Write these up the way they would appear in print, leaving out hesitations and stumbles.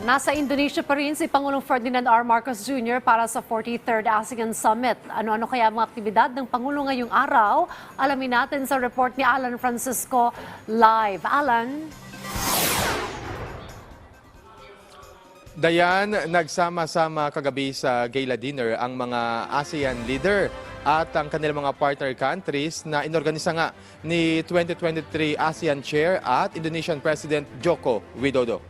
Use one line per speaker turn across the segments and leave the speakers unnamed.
Nasa Indonesia pa rin si Pangulong Ferdinand R. Marcos Jr. para sa 43rd ASEAN Summit. Ano-ano kaya mga aktibidad ng Pangulo ngayong araw? Alamin natin sa report ni Alan Francisco live. Alan?
Dayan, nagsama-sama kagabi sa gala dinner ang mga ASEAN leader at ang kanilang mga partner countries na inorganisa nga ni 2023 ASEAN Chair at Indonesian President Joko Widodo.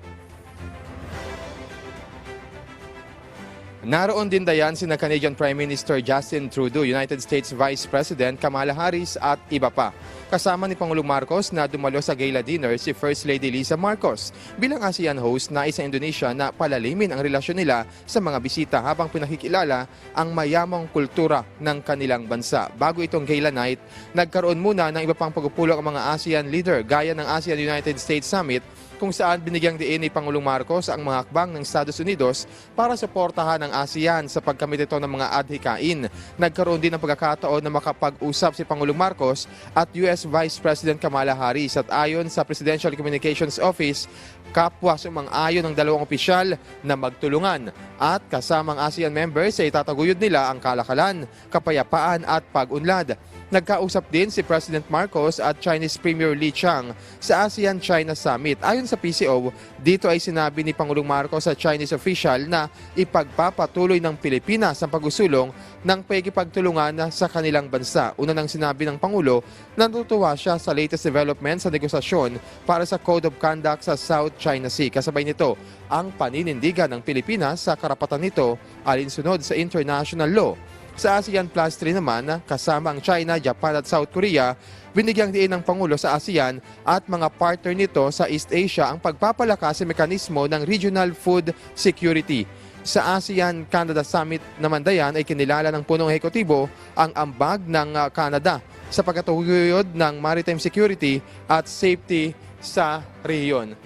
Naroon din dayan sina Canadian Prime Minister Justin Trudeau, United States Vice President Kamala Harris at iba pa. Kasama ni Pangulong Marcos na dumalo sa gala dinner si First Lady Liza Marcos bilang ASEAN host na isa Indonesia na palalimin ang relasyon nila sa mga bisita habang pinakikilala ang mayamang kultura ng kanilang bansa. Bago itong gala night, nagkaroon muna ng iba pang pagpupulong ang mga ASEAN leader gaya ng ASEAN-United States Summit kung saan binigyang diin ni Pangulong Marcos ang mga hakbang ng Estados Unidos para suportahan ang ASEAN sa pagkamit ito ng mga adhikain. Nagkaroon din ng pagkakataon na makapag-usap si Pangulong Marcos at US Vice President Kamala Harris at ayon sa Presidential Communications Office, kapwa sumang-ayon ng dalawang opisyal na magtulungan at kasamang ASEAN members ay itataguyod nila ang kalakalan, kapayapaan at pag-unlad. Nagkausap din si President Marcos at Chinese Premier Li Qiang sa ASEAN-China Summit. Ayon sa PCO, dito ay sinabi ni Pangulong Marcos sa Chinese official na ipagpapatuloy ng Pilipinas ang pag-usulong ng pakikipagtulungan sa kanilang bansa. Una nang sinabi ng Pangulo, natutuwa siya sa latest developments sa negosasyon para sa Code of Conduct sa South China Sea. Kasabay nito, ang paninindigan ng Pilipinas sa karapatan nito alinsunod sa international law. Sa ASEAN Plus 3 naman, kasama ang China, Japan at South Korea, binigyang diin ng Pangulo sa ASEAN at mga partner nito sa East Asia ang pagpapalakas sa mekanismo ng regional food security. Sa ASEAN-Canada Summit naman dayan ay kinilala ng punong ehekutibo ang ambag ng Canada sa pagkatuyod ng maritime security at safety sa rehiyon.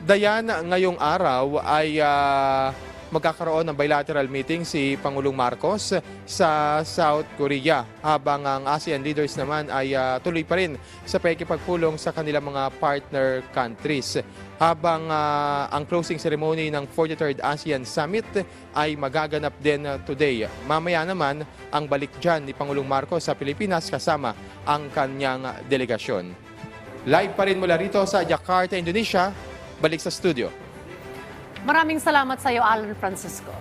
Dayan, ngayong araw ay magkakaroon ng bilateral meeting si Pangulong Marcos sa South Korea habang ang ASEAN leaders naman ay tuloy pa rin sa pakikipagpulong sa kanilang mga partner countries. Habang ang closing ceremony ng 43rd ASEAN Summit ay magaganap din today. Mamaya naman ang balik dyan ni Pangulong Marcos sa Pilipinas kasama ang kanyang delegasyon. Live pa rin mula rito sa Jakarta, Indonesia. Balik sa studio.
Maraming salamat sa iyo, Alan Francisco.